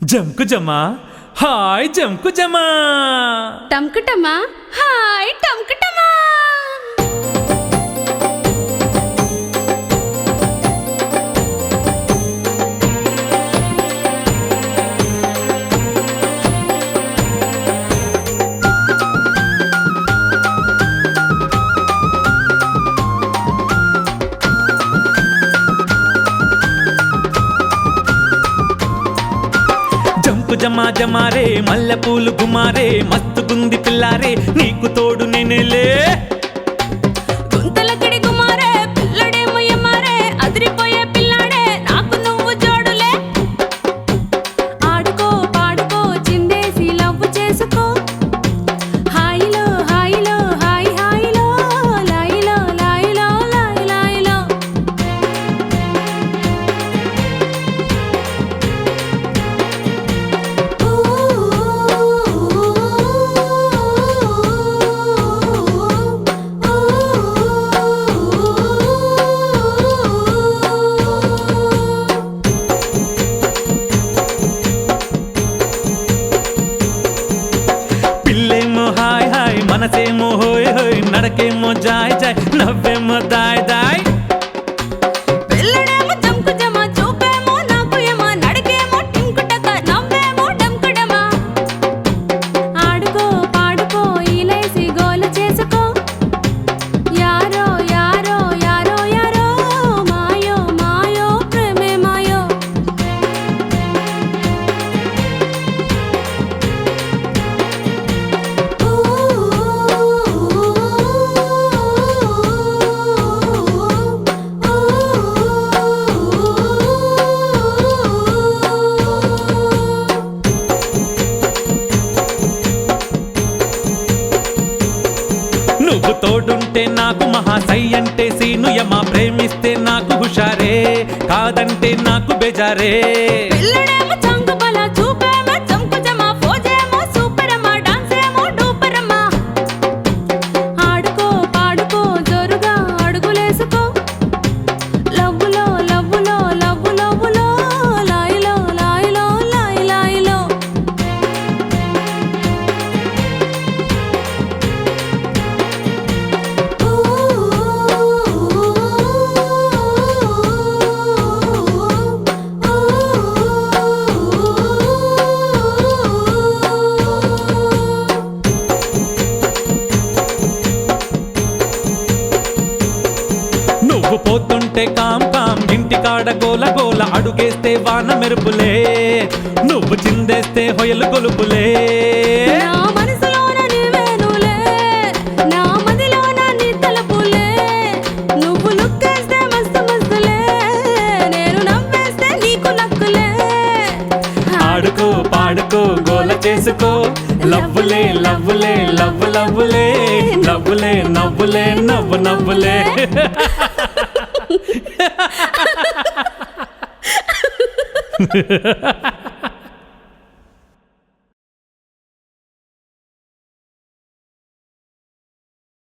జంకు జమా హాయ్ జంకు జమా టంకుటమా హాయ్ టంకుటమా జమా జమారే మల్లె పూలు గుమారే మస్తు గుంది పిల్లారే నీకు తోడు నేనేలే గుంతలకిడి గుమారే పిల్లడే ముయ్యమారే అదిరిపోయే పిల్లాడే నాకు నువ్వు జోడులే ఆడుకో పాడుకో చిందేసి లవ్వు చేసుకో హాయిలో హాయిలో హాయి హాయిలో లాయిలో లాయిలో లాయి లాయిలో పిల్లేమో హాయ్ హాయ్ మనసేమో హోయ్ హోయ్ నడకేమో జాయ్ జాయ్ నవ్వేమో దాయ్ దాయ్ పిల్లడేమో జంకు జమ చూపేమో నాకు ఏమో నడకేమో టింకుటక నవ్వేమో డంకుడమా ఆడుకో పాడుకో ఈలేసి గోల చేసుకో యారో యారో యారో యారో మాయో మాయో ప్రేమే మాయో నువ్వు తోడుంటే నాకు మహాసై అంటే సీను యమా ప్రేమిస్తే నాకు హుషారే కాదంటే నాకు బెజారే పిల్లడేమో చంకు బల చూపేమో చంకు జమ ఫోజేమో సూపరమా డాన్సేమో డూపరమా ఆడుకో పాడుకో జోరుగా అడుగులేసుకో లవ్వులో లవ్వులో లవ్వు లవ్వులో లాయిలో లాయిలో లాయి లాయిలో నువ్వు పోతుంటే కాం కాం ఇంటి కాడ గోల గోల అడుగేస్తే వాన మెరుపులే నువ్వు చిందేస్తే హొయలు గొలుపులే నా మనసులోన నీవేనులే నా మదిలోన నీ తలపులే నువ్వు లుక్కేస్తే మస్తు మస్తులే నేను నవ్వేస్తే నీకు లక్కులే ఆడుకో పాడుకో గోల చేసుకో లవ్వులే లవ్వులే లవ్వు లవ్వులే నవ్వులే నవ్వులే నవ్వు నవ్వులే